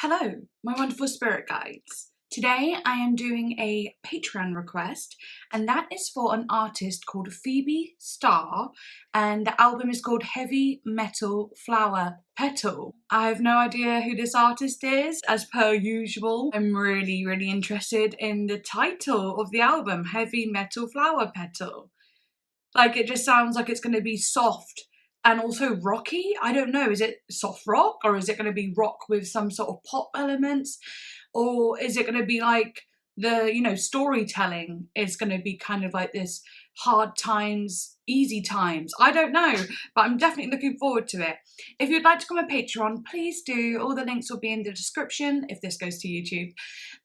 Hello, my wonderful spirit guides. Today I am doing a Patreon request, and that is for an artist called PHEBE STARR, and the album is called Heavy Metal Flower Petal. I have no idea who this artist is, as per usual. I'm really interested in the title of the album, Heavy Metal Flower Petal. Like, it just sounds like it's going to be soft and also rocky. I don't know, is it soft rock, or is it going to be rock with some sort of pop elements, or is it going to be like the, storytelling is going to be kind of like this hard times, easy times? I don't know, but I'm definitely looking forward to it. If you'd like to become a Patreon, please do. All the links will be in the description if this goes to YouTube.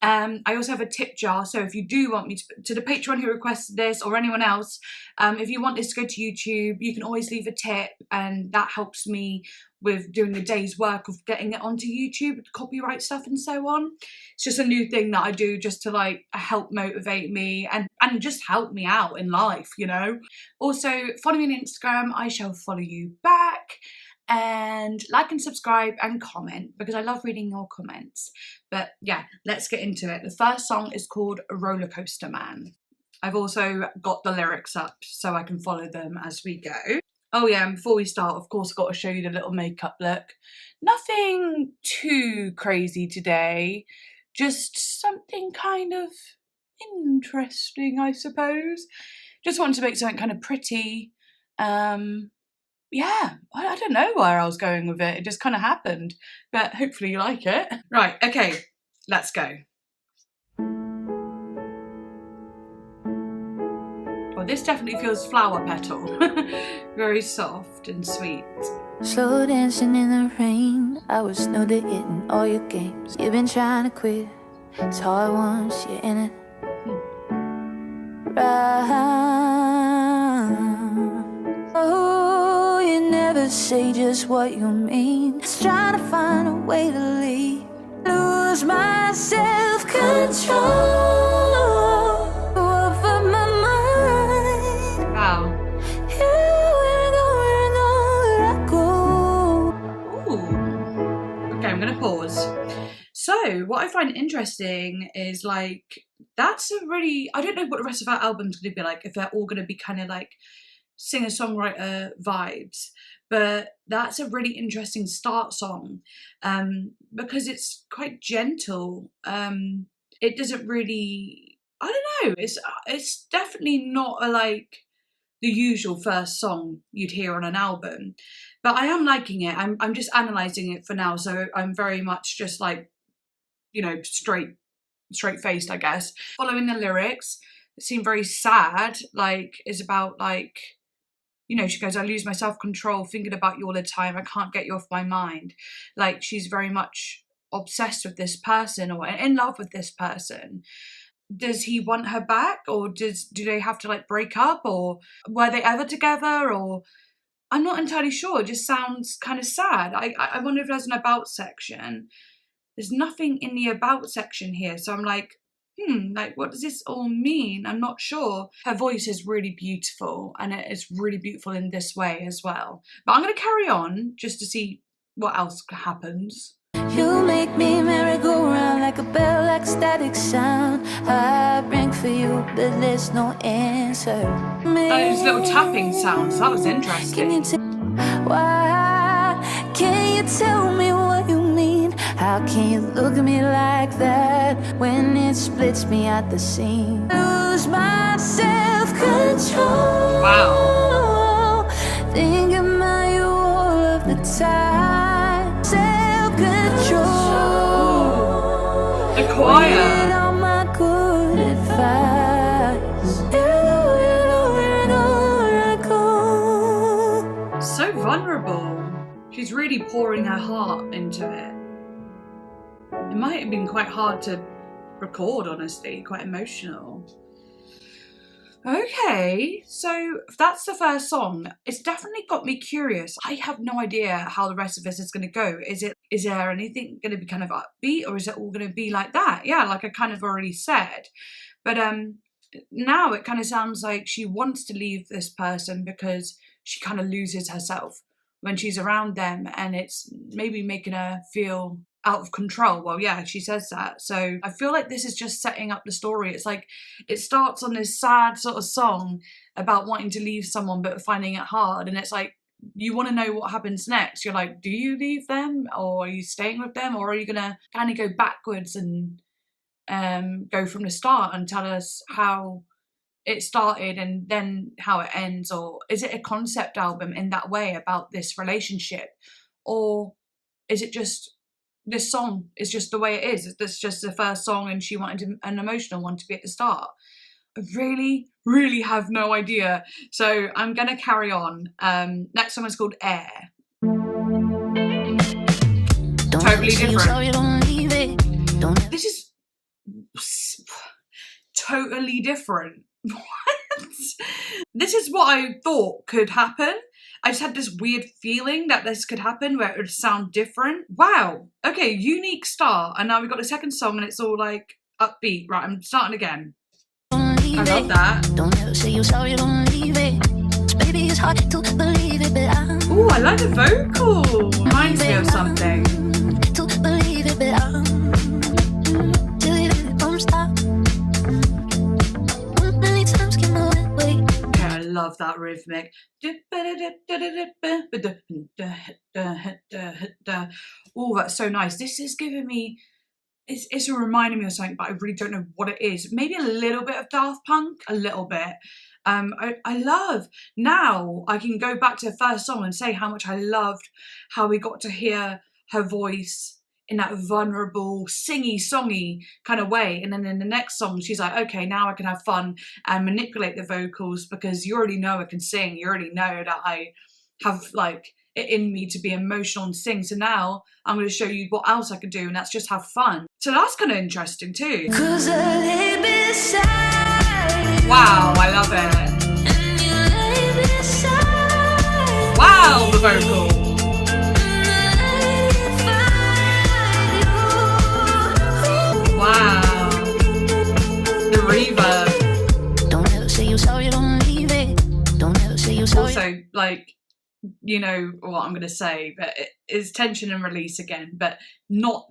I also have a tip jar, so if you do want me to the Patreon who requested this, or anyone else, if you want this to go to YouTube, you can always leave a tip, and that helps me with doing a day's work of getting it onto YouTube, copyright stuff and so on. It's just a new thing that I do just to like help motivate me and just help me out in life, you know. Also, follow me on Instagram, I shall follow you back. And like and subscribe and comment, because I love reading your comments. But yeah, let's get into it. The first song is called Rollercoaster Man. I've also got the lyrics up so I can follow them as we go. Oh yeah, and before we start, of course, I've got to show you the little makeup look. Nothing too crazy today, just something kind of interesting, I suppose. Just wanted to make something kind of pretty. Yeah, I don't know where I was going with it. It just kind of happened, but hopefully you like it. Right, okay, let's go. Well, this definitely feels flower petal. Very soft and sweet. Slow dancing in the rain, I was snowed in all your games. You've been trying to quit, it's hard once you're in it. Oh, you never say just what you mean. Just trying to find a way to leave. Lose my self-control over my mind. Wow. Where I go. Ooh. Okay, I'm gonna pause. So what I find interesting is like, that's a really, I don't know what the rest of our album's gonna be like, if they're all gonna be kind of like singer-songwriter vibes, but that's a really interesting start song, because it's quite gentle. It doesn't really, I don't know, it's definitely not a like the usual first song you'd hear on an album, but I am liking it. I'm just analysing it for now, so I'm very much just like, straight-faced, I guess. Following the lyrics, it seemed very sad, like, it's about like, she goes, I lose my self-control thinking about you all the time, I can't get you off my mind. Like, she's very much obsessed with this person, or in love with this person. Does he want her back, or do they have to like break up, or were they ever together, or I'm not entirely sure. It just sounds kind of sad. I wonder if there's an about section. There's nothing in the about section here, so I'm like, like, what does this all mean? I'm not sure. Her voice is really beautiful, and it is really beautiful in this way as well. But I'm going to carry on just to see what else happens. You make me merry-go-round like a bell, like static sound. I ring for you, but there's no answer. Those little tapping sounds, that was interesting. Why can't you tell me what you mean? How can you look at me like that when it splits me at the seam? Lose my self-control. Wow. Think about you all of the time. Self-control. The choir. All my good advice. Where I go. So vulnerable. She's really pouring her heart into it. It might have been quite hard to record, honestly, quite emotional. Okay, so that's the first song. It's definitely got me curious. I have no idea how the rest of this is going to go. Is there anything going to be kind of upbeat, or is it all going to be like that? Yeah, like I kind of already said. But now it kind of sounds like she wants to leave this person because she kind of loses herself when she's around them, and it's maybe making her feel out of control. Well, yeah, she says that. So I feel like this is just setting up the story. It's like it starts on this sad sort of song about wanting to leave someone but finding it hard, and it's like you want to know what happens next. You're like, do you leave them, or are you staying with them, or are you gonna kind of go backwards and go from the start and tell us how it started and then how it ends? Or is it a concept album in that way about this relationship, or is it just this song is just the way it is? It's just the first song and she wanted an emotional one to be at the start. I really have no idea. So I'm gonna carry on. Next song is called Air. Totally different. This is totally different. What? This is what I thought could happen. I just had this weird feeling that this could happen where it would sound different. Wow. Okay, unique start. And now we've got the second song and it's all like upbeat. Right, I'm starting again. I love that. Don't ever say you're sorry, don't leave it. Baby, it's hard to believe it, but ooh, I like the vocal. Reminds me of something. To believe it, but I love that rhythmic. Oh, that's so nice. This is giving me, it's reminding me of something, but I really don't know what it is. Maybe a little bit of Daft Punk, a little bit. I love, now I can go back to the first song and say how much I loved how we got to hear her voice in that vulnerable, singy, songy kind of way. And then in the next song, she's like, okay, now I can have fun and manipulate the vocals because you already know I can sing. You already know that I have like it in me to be emotional and sing. So now I'm going to show you what else I can do, and that's just have fun. So that's kind of interesting too. Wow, I love it. Wow, the vocal. Wow, the reverb. Don't ever say you're sorry, don't leave it. Don't ever say you're sorry. Also, like, you know what I'm gonna say, but it is tension and release again, but not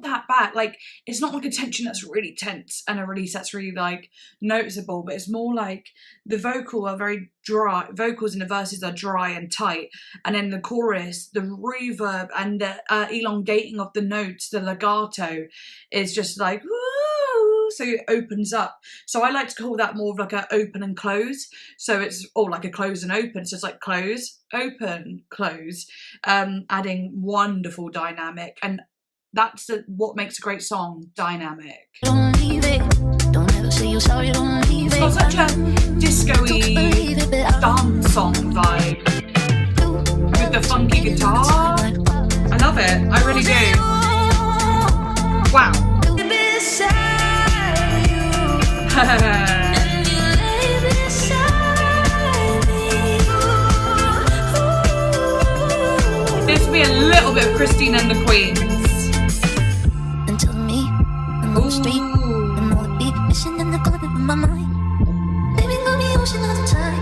that bad. Like, it's not like a tension that's really tense and a release that's really like noticeable, but it's more like the vocal are very dry. Vocals in the verses are dry and tight, and then the chorus, the reverb and the elongating of the notes, the legato is just like woo. So it opens up. So I like to call that more of like a open and close. So it's all like a close and open. So it's like close, open, close, adding wonderful dynamic. And that's what makes a great song, dynamic. Don't leave it. Don't ever say you're sorry, don't leave it. It's got such a disco-y dance song vibe with the funky guitar. I love it. I really do. Wow. Gives me a little bit of Christine and the Queens. Until me, and on the street, and all the beat missing in the corner of my mind. Baby, got me ocean all the time.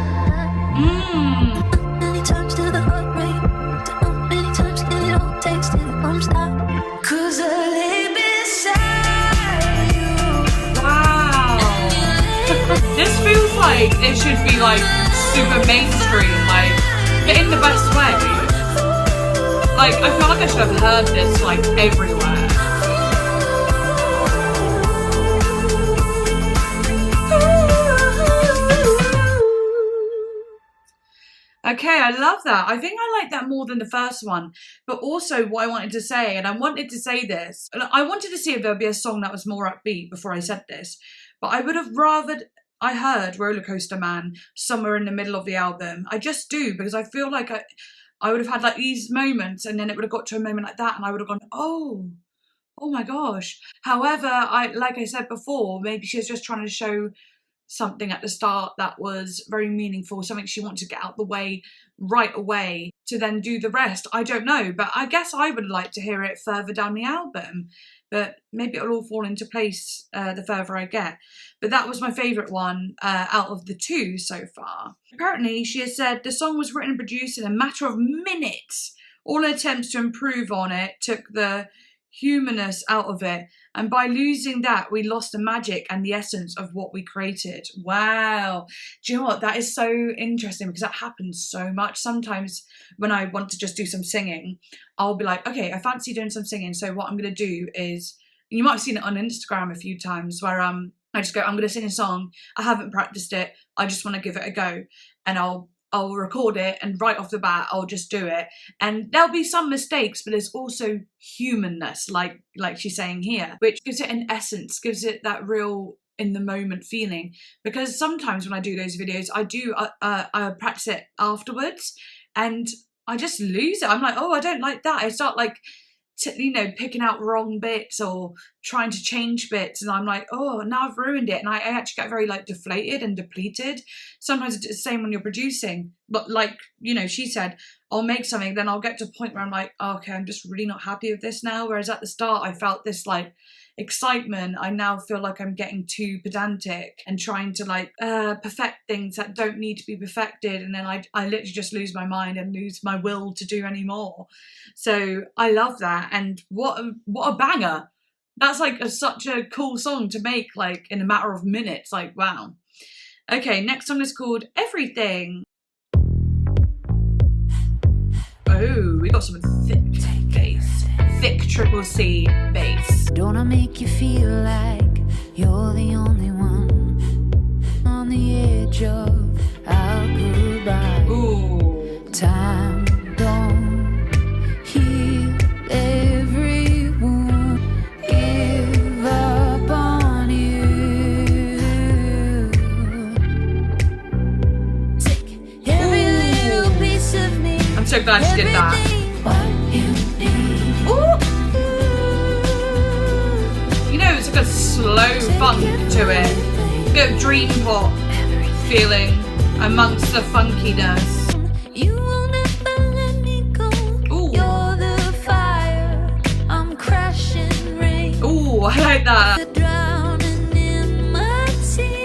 Many times to the heartbreak, many times get it all takes till it comes out. 'Cause I lay beside you. Wow. This feels like it should be like super mainstream, like, but in the best way. Like, I feel like I should have heard this like everywhere. Okay, I love that. I think I like that more than the first one. But also what I wanted to say, and I wanted to say this, and I wanted to see if there'd be a song that was more upbeat before I said this, but I would have rather I heard Rollercoaster Man somewhere in the middle of the album. I just do, because I feel like I would have had like these moments, and then it would have got to a moment like that and I would have gone, oh my gosh. However, like I said before, maybe she was just trying to show something at the start that was very meaningful, something she wanted to get out the way right away to then do the rest. I don't know, but I guess I would like to hear it further down the album, but maybe it'll all fall into place the further I get. But that was my favourite one out of the two so far. Apparently, she has said the song was written and produced in a matter of minutes. All attempts to improve on it took the humanness out of it. And by losing that, we lost the magic and the essence of what we created. Wow. Do you know what? That is so interesting because that happens so much. Sometimes when I want to just do some singing, I'll be like, okay, I fancy doing some singing. So what I'm going to do is, you might have seen it on Instagram a few times where I just go, I'm going to sing a song. I haven't practiced it. I just want to give it a go. And I'll record it, and right off the bat I'll just do it, and there'll be some mistakes, but there's also humanness, like she's saying here, which gives it an essence, gives it that real in the moment feeling. Because sometimes when I do those videos, I practice it afterwards and I just lose it. I'm like, oh, I don't like that. I start like picking out wrong bits or trying to change bits, and I'm like, oh, now I've ruined it. And I actually get very like deflated and depleted. Sometimes it's the same when you're producing, but like, she said, I'll make something, then I'll get to a point where I'm like, oh, okay, I'm just really not happy with this now. Whereas at the start I felt this like excitement. I now feel like I'm getting too pedantic and trying to like perfect things that don't need to be perfected, and then I literally just lose my mind and lose my will to do any more. So I love that, and what a banger. That's like such a cool song to make like in a matter of minutes. Like, wow. Okay, next song is called Everything. Oh, we got some thick bass. Thick triple C bass. Don't I make you feel like you're the only one on the edge of our goodbye? Ooh. Time don't heal every wound. Give up on you. Take every little piece of me. I'm so glad she did that. It's like a slow funk to it. A bit of dream pop feeling amongst the funkiness. You will never let me go. Ooh. You're the fire. I'm crashing rain. Ooh, I like that. Drowning in my tears.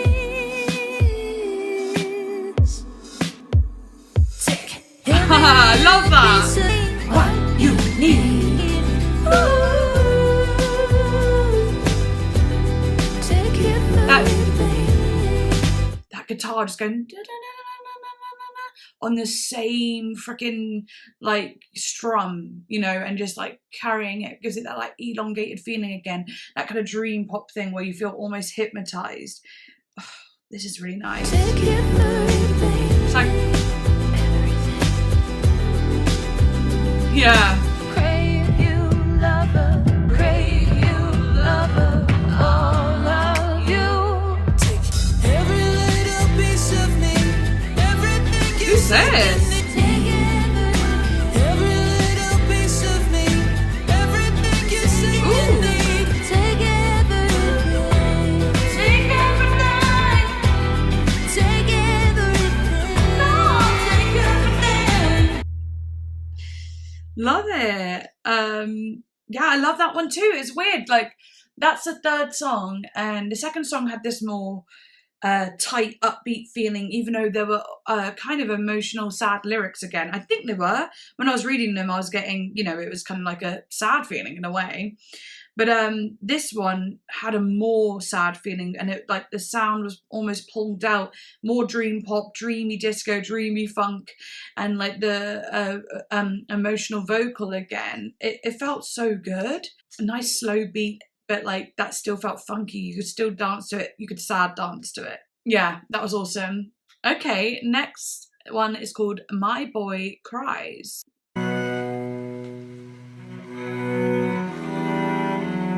Take I love that. What you need. That guitar just going on the same freaking like strum, and just like carrying it, gives it that like elongated feeling again, that kind of dream pop thing where you feel almost hypnotized. Oh, this is really nice. It's like, yeah. This? Love it. Yeah, I love that one too. It's weird, like that's the third song, and the second song had this more tight, upbeat feeling, even though there were kind of emotional, sad lyrics again. I think they were. When I was reading them, I was getting, it was kind of like a sad feeling in a way. But this one had a more sad feeling, and it like the sound was almost pulled out, more dream pop, dreamy disco, dreamy funk, and like the emotional vocal again. It felt so good. A nice slow beat, but like that still felt funky. You could still dance to it. You could sad dance to it. Yeah, that was awesome. Okay, next one is called My Boy Cries.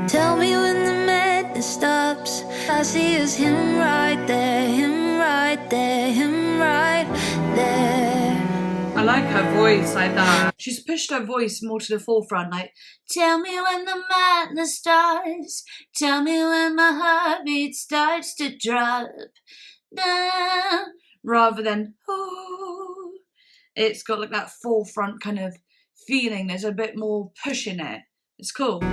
Tell me when the madness stops. I see it's him right there, him right there, him right there. I like her voice like that. She's pushed her voice more to the forefront, like, tell me when the madness starts. Tell me when my heartbeat starts to drop down. Rather than, oh. It's got like that forefront kind of feeling. There's a bit more push in it. It's cool.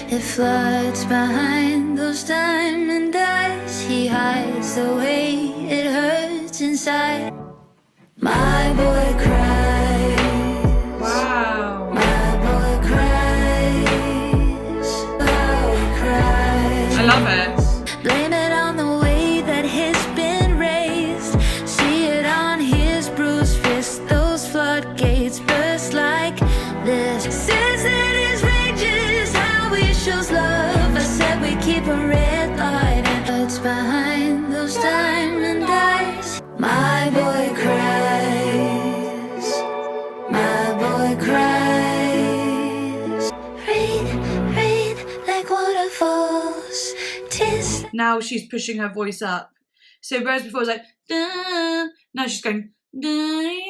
It floods behind those diamond eyes. He hides the way it hurts inside. My boy cries. Wow. My boy cries. waterfalls, tears. Now she's pushing her voice up. So whereas before it was like, da, now she's going, da.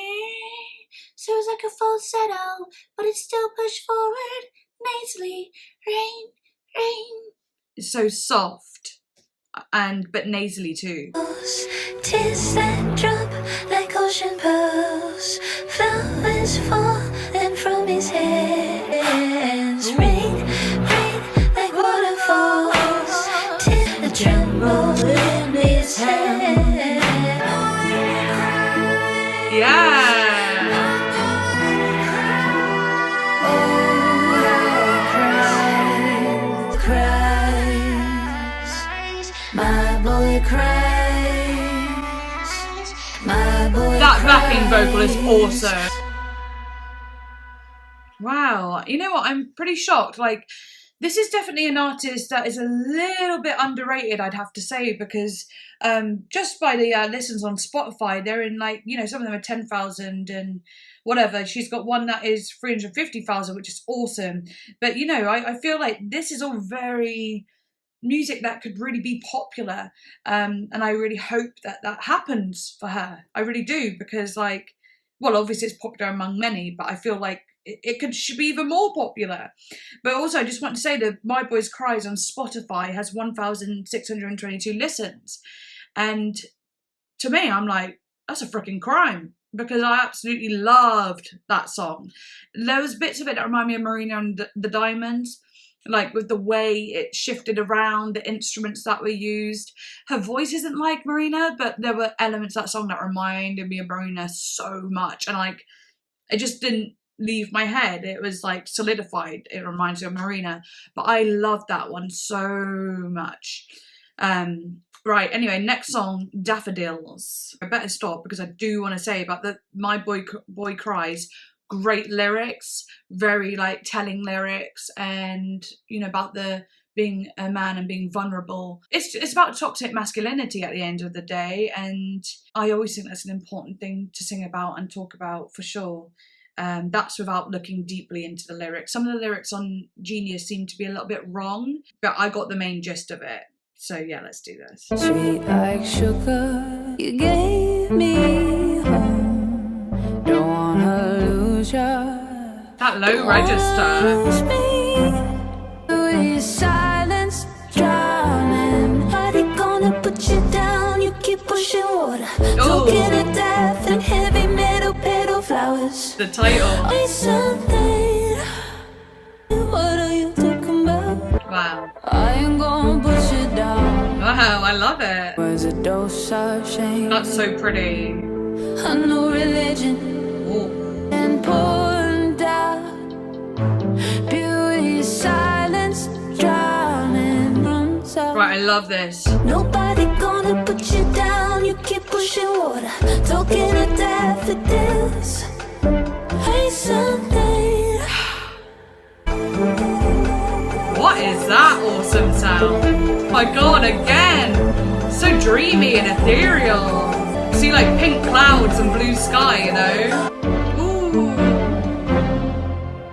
So it's like a falsetto, but it's still pushed forward, nasally, rain, rain. It's so soft, but nasally too. Tears that drop like ocean pearls, flowers falling from his hands. Rain, rain like waterfalls, tears that tremble in his hand. Yeah. My boy cries. My boy that cries. backing vocal is awesome. Wow, you know what? I'm pretty shocked. Like, this is definitely an artist that is a little bit underrated, I'd have to say, because just by the listens on Spotify, they're in like, you know, some of them are 10,000 and whatever. She's got one that is 350,000, which is awesome. But, you know, I feel like this is all very music that could really be popular, and I really hope that that happens for her. I really do, because like, well, obviously it's popular among many, but I feel like it should be even more popular. But also I just want to say that My Boy Cries on Spotify has 1,622 listens, and to me I'm like, that's a freaking crime, because I absolutely loved that song. There was bits of it that remind me of Marina and the Diamonds, like with the way it shifted around, the instruments that were used. Her voice isn't like Marina, but there were elements of that song that reminded me of Marina so much, and like, it just didn't leave my head. It was like solidified. It reminds me of Marina, but I loved that one so much. Right, anyway, next song, Daffodils. I better stop because I do want to say about the My Boy Cries. Great lyrics, very like telling lyrics, and you know, about the being a man and being vulnerable. It's about toxic masculinity at the end of the day, and I always think that's an important thing to sing about and talk about for sure. That's without looking deeply into the lyrics. Some of the lyrics on Genius seem to be a little bit wrong, but I got the main gist of it. So yeah, let's do this. Sweet like sugar, you gave me home. Don't wanna lose ya. That low register. Silence drowning. Body gonna put you down. You keep pushing water. Talking of death and heavy metal petal flowers. The title. Wait something. What are you talking about? Wow. I ain't gonna push you down. Wow, I love it. Was a dose of shame. That's so pretty. I know religion. Ooh. And pouring down. Beauty silence drowning. Right, I love this. Nobody gonna put you down. You keep pushing water. Talking of daffodils. Hey, something. What is that awesome sound? My god, again! So dreamy and ethereal. See like pink clouds and blue sky, you know? Ooh.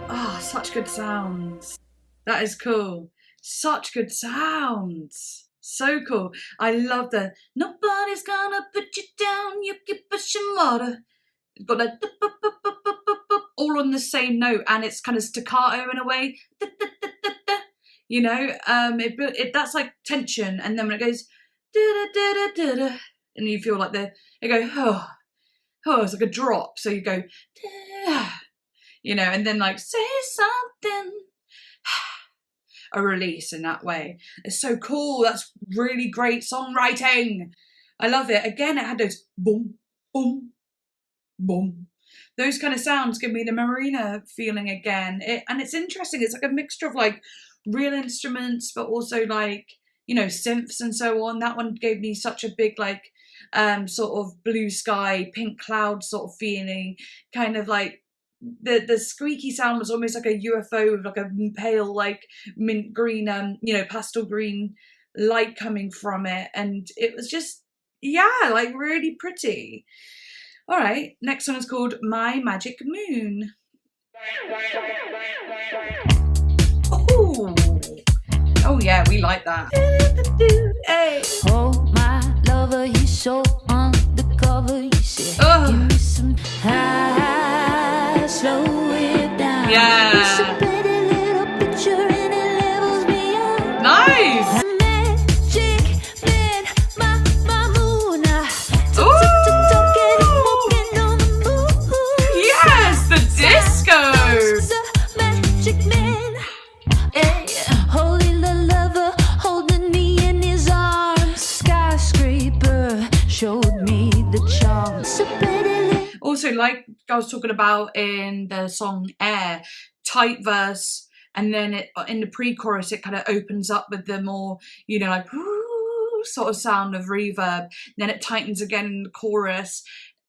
Ah, such good sounds. That is cool. Such good sounds. So cool. I love the nobody's gonna put you down, you keep pushing water. It's got that all on the same note, and it's kind of staccato in a way. You know, that's like tension, and then when it goes and you feel like it goes oh, it's like a drop. So you go, you know, and then like say something. A release in that way. It's so cool. That's really great songwriting. I love it. Again, it had those boom, boom, boom. Those kind of sounds give me the Marina feeling again. And it's interesting. It's like a mixture of like real instruments, but also like, you know, synths and so on. That one gave me such a big like sort of blue sky, pink cloud sort of feeling. Kind of like the squeaky sound was almost like a UFO with like a pale like mint green you know, pastel green light coming from it, and it was just, yeah, like really pretty. All right, next one is called My Magic Moon. Oh Oh yeah, we like that. Hey. Oh, my lover, he's so undercover. You say, give me some high, slow it down. Yeah. It's a pretty little picture and it levels me up. Nice. Magic man, my moon. Yes, the disco. Magic man. Hey, holy lover holding me in his arms. Skyscraper showed me the charm. So pretty. Also, like I was talking about in the song Air, tight verse, and then it in the pre-chorus it kind of opens up with the more, you know, like whoo sort of sound of reverb. Then it tightens again in the chorus.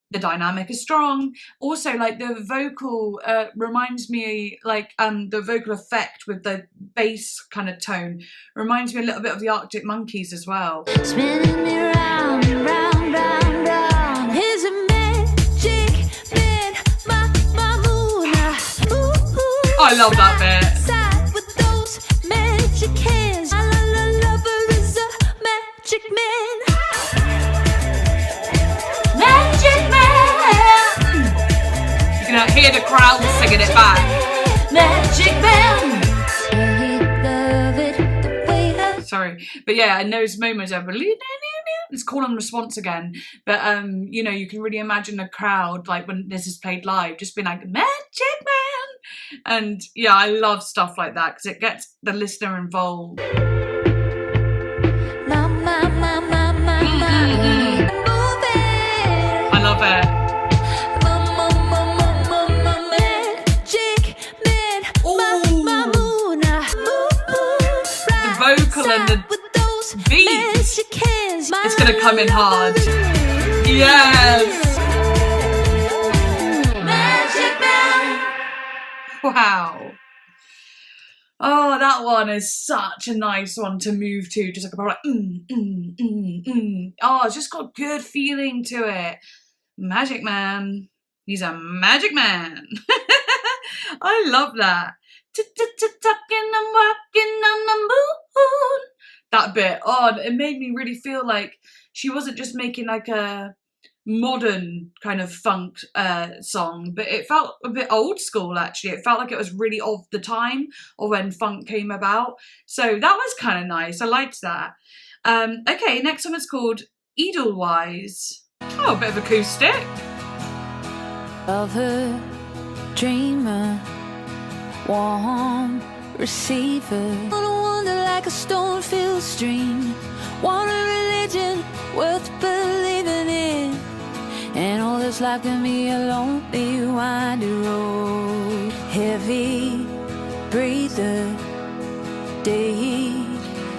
The dynamic is strong. Also, like the vocal reminds me, like the vocal effect with the bass kind of tone reminds me a little bit of the Arctic Monkeys as well. Spinning me round and round, round, round. Here's a magic man, my moon. I love that bit. Side with those magic hands. My lover is a magic man. Magic man. You can hear the crowd singing it back. Magic man. Love it the way I. Sorry, but yeah, in those moments, it's call and response again. But you know, you can really imagine the crowd, like when this is played live, just being like Magic Man, and yeah, I love stuff like that because it gets the listener involved. I love it. The vocal and the beat, it's gonna come in hard. Yes. Wow. Oh, that one is such a nice one to move to. Just like a like, Oh, it's just got good feeling to it. Magic Man. He's a magic man. I love that. Tucking and walking on the moon. That bit. Oh, it made me really feel like she wasn't just making like a modern kind of funk song, but it felt a bit old school actually. It felt like it was really of the time or when funk came about. So that was kind of nice. I liked that. Okay, next one is called Edelweiss. Oh, a bit of acoustic. Of her dreamer, warm receiver. On a wonder like a stone-filled stream. Want a religion worth believing in. And all that's like me a lonely, winding road. Heavy breather, day.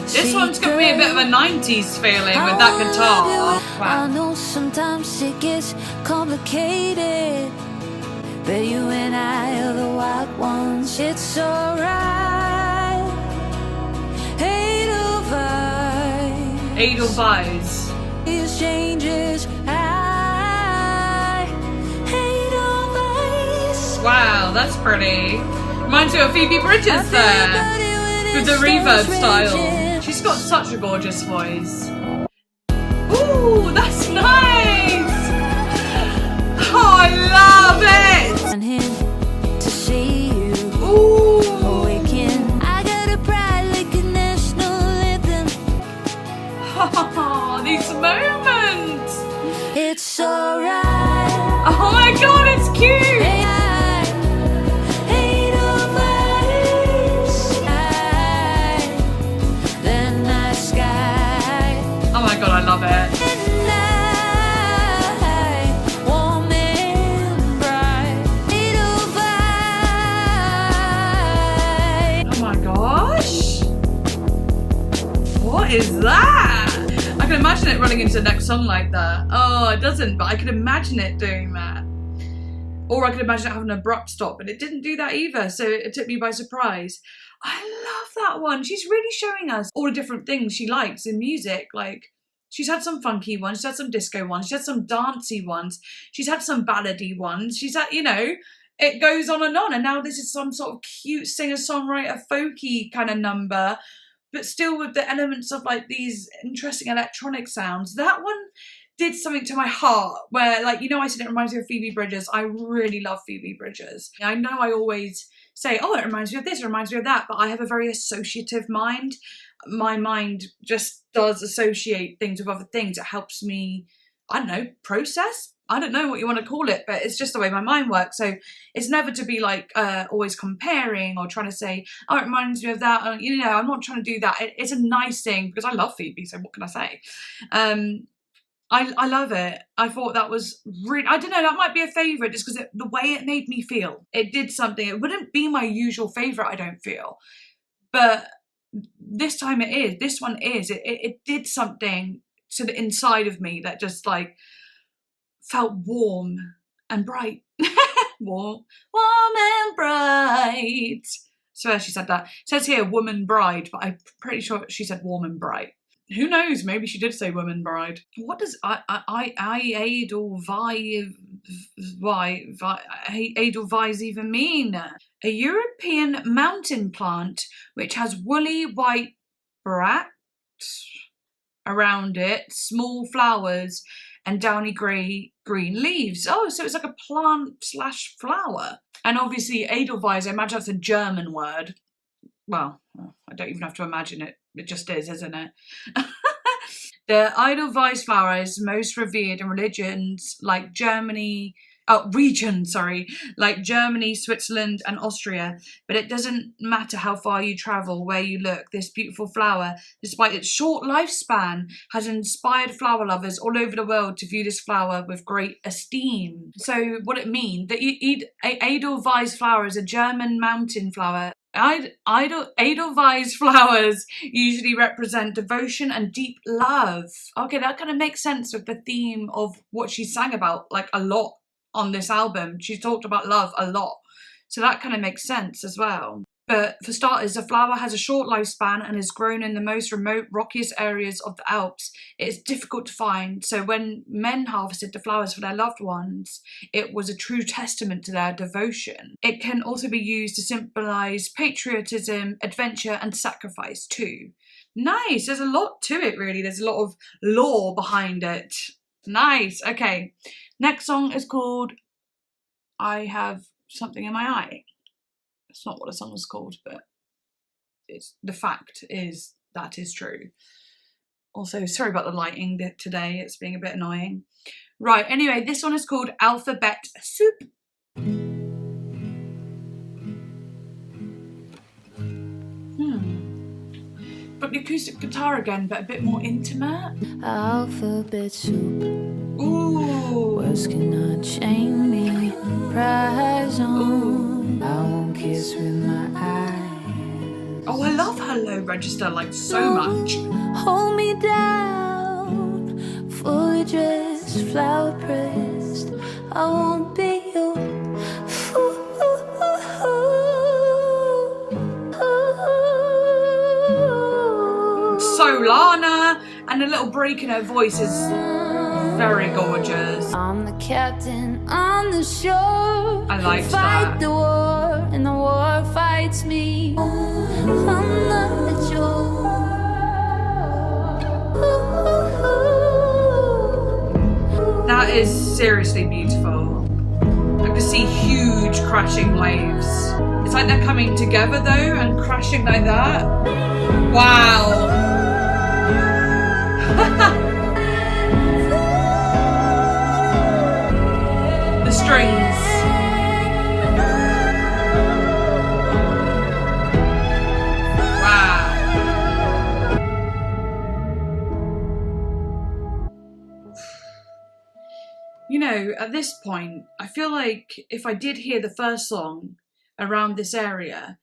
This one's got me a bit of a 90s feeling with that guitar. I know sometimes it gets complicated, but you and I are the wild ones. It's alright. Edelweiss. Edelweiss. These changes. Edelweiss. Wow, that's pretty. Reminds me of Phoebe Bridgers there with the reverb style. She's got such a gorgeous voice. Ooh, that's nice. Oh, I love it. To see you. Ooh. Awaken. I got a pride like a national anthem. Oh, these moments. It's alright. Oh my god, it's cute. Oh my god, I love it. Oh my gosh. What is that? I can imagine it running into the next song like that. Oh, it doesn't, but I can imagine it doing that. Or I could imagine it having an abrupt stop, but it didn't do that either, so it took me by surprise. I love that one. She's really showing us all the different things she likes in music. Like, she's had some funky ones, she's had some disco ones, she's had some dancey ones, she's had some ballady ones, she's had, you know, it goes on, and now this is some sort of cute singer-songwriter folky kind of number but still with the elements of like these interesting electronic sounds. That one did something to my heart where, like, you know, I said it reminds me of Phoebe Bridgers. I really love Phoebe Bridgers. I know I always say, oh, it reminds me of this, it reminds me of that, but I have a very associative mind. My mind just does associate things with other things. It helps me, I don't know, process. I don't know what you want to call it, but it's just the way my mind works. So it's never to be like always comparing or trying to say, oh, it reminds me of that. Or, you know, I'm not trying to do that. It's a nice thing because I love Phoebe, so what can I say? I love it. I thought that was really, I don't know, that might be a favourite just because the way it made me feel. It did something. It wouldn't be my usual favourite, I don't feel. But this time it is. This one is. It did something to the inside of me that just like felt warm and bright. warm and bright. So she said that. It says here woman bride, but I'm pretty sure she said warm and bright. Who knows? Maybe she did say woman bride. What does Edelweiss even mean? A European mountain plant which has woolly white bracts around it, small flowers, and downy green leaves. Oh, so it's like a plant / flower. And obviously Edelweiss, I imagine that's a German word. Well, I don't even have to imagine it. It just is, isn't it? The Edelweiss flower is most revered in regions like Germany, Switzerland and Austria. But it doesn't matter how far you travel, where you look, this beautiful flower, despite its short lifespan, has inspired flower lovers all over the world to view this flower with great esteem. So what it means, the Edelweiss flower is a German mountain flower. Edelweiss flowers usually represent devotion and deep love. Okay, that kind of makes sense with the theme of what she sang about, like, a lot on this album. She talked about love a lot. So that kind of makes sense as well. But for starters, the flower has a short lifespan and is grown in the most remote, rockiest areas of the Alps. It is difficult to find, so when men harvested the flowers for their loved ones, it was a true testament to their devotion. It can also be used to symbolise patriotism, adventure and sacrifice too. Nice, there's a lot to it really. There's a lot of lore behind it. Nice, okay. Next song is called I Have Something in My Eye. It's not what the song was called, but the fact is that is true. Also, sorry about the lighting today. It's being a bit annoying. Right, anyway, this one is called Alphabet Soup. Got the acoustic guitar again, but a bit more intimate. Alphabet soup. Ooh. Words cannot chain me. Prize on. I won't kiss with my eyes. Oh, I love her low register like so much. Hold me down, fully dressed, flower pressed. I won't be your fool. Solana, and a little break in her voice is very gorgeous. I'm the captain on the shore. I liked Fight that. the war, and the war fights me. I'm not at your. That is seriously beautiful. I can see huge crashing waves. It's like they're coming together though and crashing like that. Wow. The strings. Wow. You know, at this point, I feel like if I did hear the first song around this area,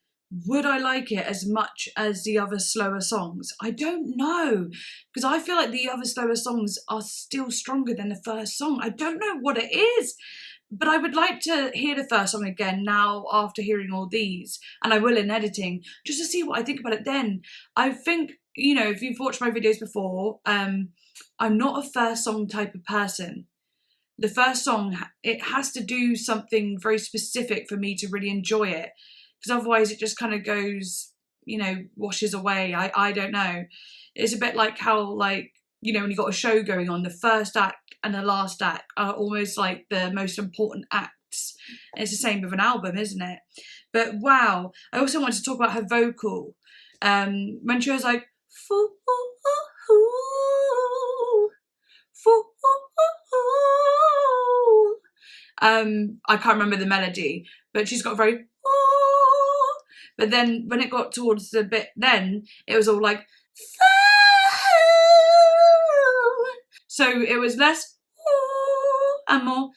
would I like it as much as the other slower songs? I don't know, because I feel like the other slower songs are still stronger than the first song. I don't know what it is, but I would like to hear the first song again now after hearing all these, and I will in editing, just to see what I think about it then. I think, you know, if you've watched my videos before, I'm not a first song type of person. The first song, it has to do something very specific for me to really enjoy it. Because otherwise it just kind of goes, you know, washes away. I don't know. It's a bit like how, like, you know, when you've got a show going on, the first act and the last act are almost like the most important acts. And it's the same with an album, isn't it? But wow, I also wanted to talk about her vocal. When she was like, I can't remember the melody, but she's got very, but then when it got towards the bit, then it was all like, so it was less and more,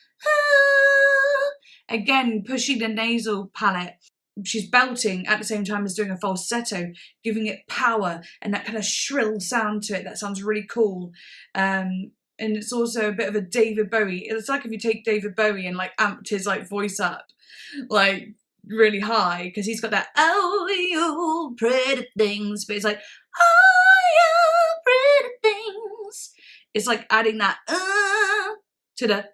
again pushing the nasal palate. She's belting at the same time as doing a falsetto, giving it power and that kind of shrill sound to it. That sounds really cool. And it's also a bit of a David Bowie. It's like if you take David Bowie and like amped his like voice up, like really high, because he's got that, oh, you pretty things, but it's like, oh, you pretty things. It's like adding that to the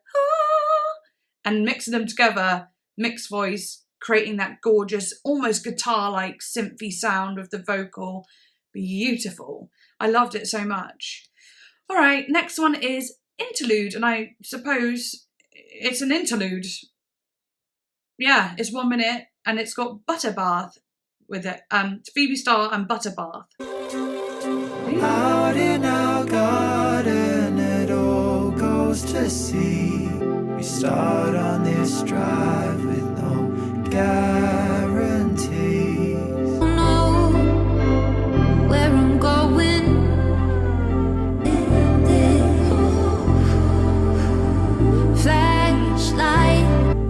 and mixing them together, mixed voice, creating that gorgeous, almost guitar-like synthy sound with the vocal. Beautiful. I loved it so much. All right, next one is Interlude, and I suppose it's an interlude. Yeah, it's 1 minute, and it's got Butterbath with it. PHEBE STARR and Butterbath. Out in our garden, it all goes to seed. We start on this drive with no guarantees. I know where I'm going. Flashlight,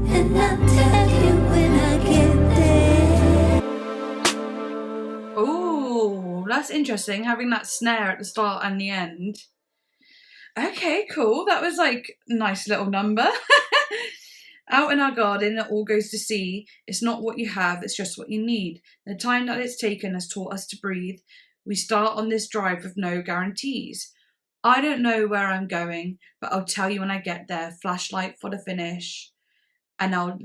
and I'll tell you when I get there. Oh, that's interesting, having that snare at the start and the end. Okay, cool. That was like a nice little number. Out in our garden, it all goes to seed. It's not what you have, it's just what you need. The time that it's taken has taught us to breathe. We start on this drive with no guarantees. I don't know where I'm going, but I'll tell you when I get there. Flashlight for the finish. And I'll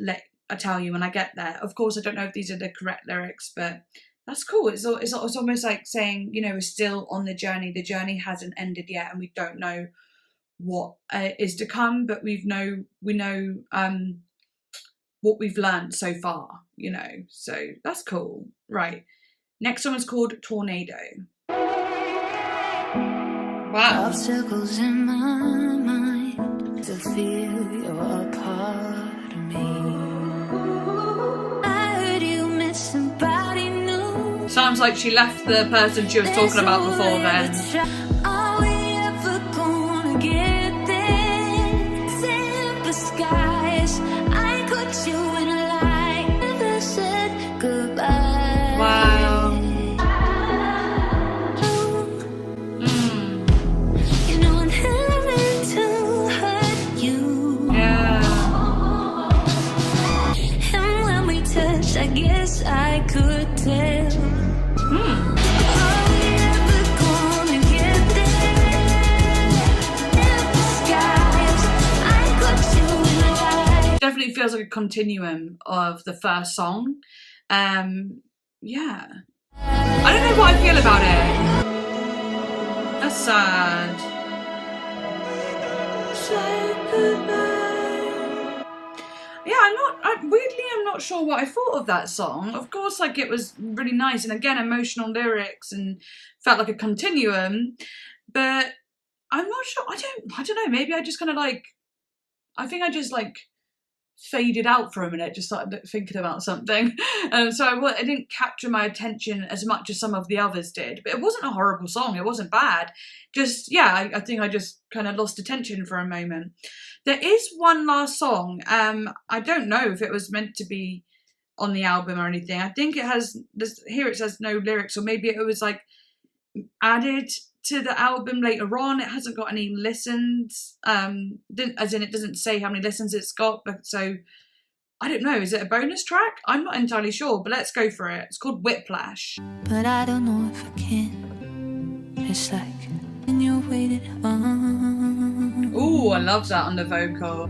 tell you when I get there. Of course, I don't know if these are the correct lyrics, but that's cool. It's almost like saying, you know, we're still on the journey. The journey hasn't ended yet, and we don't know what is to come, but we know what we've learned so far, you know. So that's cool. Right. Next one is called Tornado. Wow. Obstacles in my mind to feel you're a part of me. I heard you met somebody new. Sounds like she left the person she was talking about before then. Are we ever gonna get there? Simple skies. I caught you in a lie. Never said goodbye. Wow. You know I'm having to hurt you. Yeah. And when we touched, I guess I could tell. Definitely feels like a continuum of the first song. Yeah. I don't know what I feel about it. That's sad. Yeah, I'm not sure what I thought of that song. Of course, like, it was really nice, and again, emotional lyrics, and felt like a continuum, but I'm not sure. I don't know, maybe I just kind of like, I think I just like faded out for a minute, just started thinking about something. So it didn't capture my attention as much as some of the others did, but it wasn't a horrible song. It wasn't bad. Just, yeah, I think I just kind of lost attention for a moment. There is one last song. I don't know if it was meant to be on the album or anything. I think it has, here it says no lyrics, or maybe it was like added to the album later on. It hasn't got any listens, as in it doesn't say how many listens it's got, but so I don't know, is it a bonus track? I'm not entirely sure, but let's go for it. It's called Whiplash. But I don't know if I can. It's like when you're waiting on. Ooh, I love that on the vocal.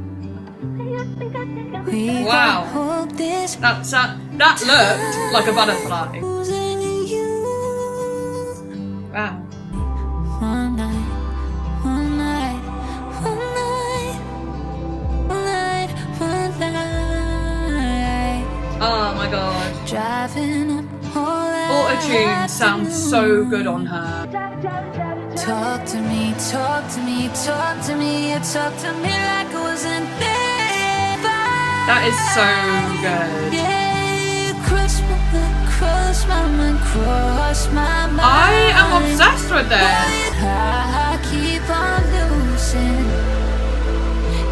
Wow. That looked like a butterfly. Wow. One night, one night, one night, one night, one night. Oh my god. Driving up all that Auto-tune sounds so good on her. Talk to me, talk to me, talk to me. You talk to me like I wasn't there. That is so good. Yeah, cross my mind, cross my mind. I am obsessed with this. I keep on losing.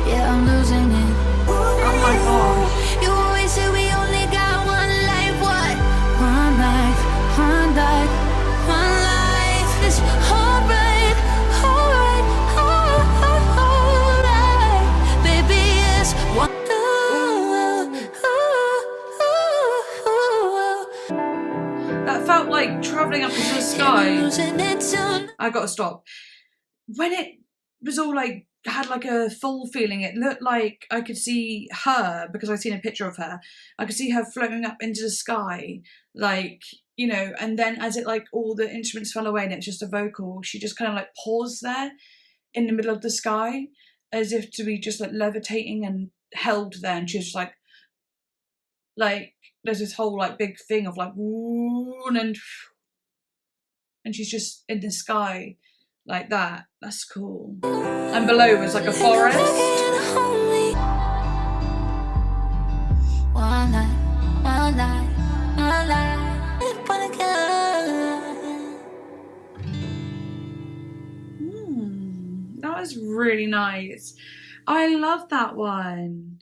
Yeah, I'm losing it. Oh my god. You always say we only got one life. What? One life, one life, one life. It's alright, alright, alright. Baby, it's one. That felt like travelling up into the sky. I gotta stop. When it was all like, had like a full feeling, it looked like I could see her, because I've seen a picture of her, I could see her floating up into the sky, like, you know, and then as it like all the instruments fell away and it's just a vocal, she just kind of like paused there in the middle of the sky, as if to be just like levitating and held there, and she was just like there's this whole like big thing of like woo, and she's just in the sky like that. That's cool. And below was like a forest. One night, one night, one night. That was really nice. I love that one.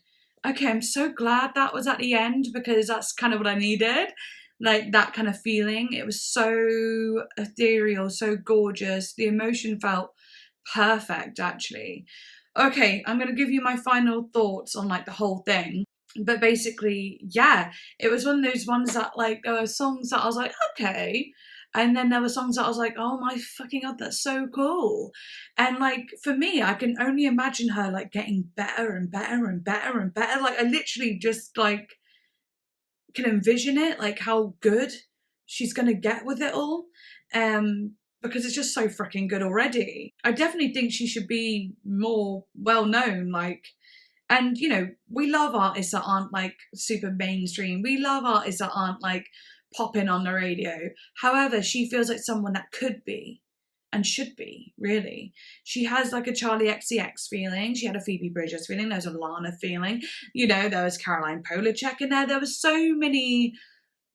Okay, I'm so glad that was at the end, because that's kind of what I needed. Like that kind of feeling. It was so ethereal, so gorgeous. The emotion felt perfect, actually. Okay, I'm going to give you my final thoughts on like the whole thing. But basically, yeah, it was one of those ones that like, there were songs that I was like, okay. And then there were songs that I was like, oh my fucking god, that's so cool. And like, for me, I can only imagine her like getting better and better and better and better. Like I literally just like can envision it, like how good she's gonna get with it all. Because it's just so freaking good already. I definitely think she should be more well known, like, and you know, we love artists that aren't like super mainstream. We love artists that aren't like popping on the radio. However, she feels like someone that could be and should be, really. She has like a Charlie XCX feeling. She had a Phoebe Bridgers feeling. There's a Lana feeling. You know, there was Caroline Polachek in there. There was so many,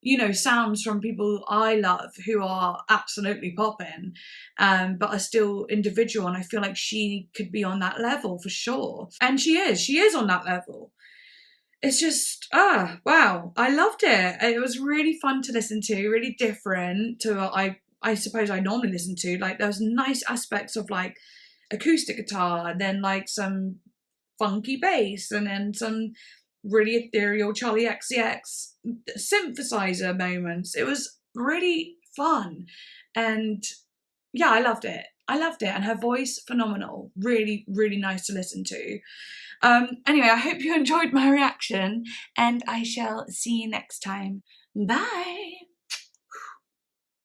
you know, sounds from people I love who are absolutely popping, but are still individual. And I feel like she could be on that level for sure. And she is on that level. It's just, wow, I loved it. It was really fun to listen to, really different to what I suppose I normally listen to. Like there was nice aspects of like acoustic guitar, and then like some funky bass, and then some really ethereal Charlie XCX synthesizer moments. It was really fun. And yeah, I loved it. And her voice, phenomenal. Really, really nice to listen to. Anyway, I hope you enjoyed my reaction, and I shall see you next time. Bye!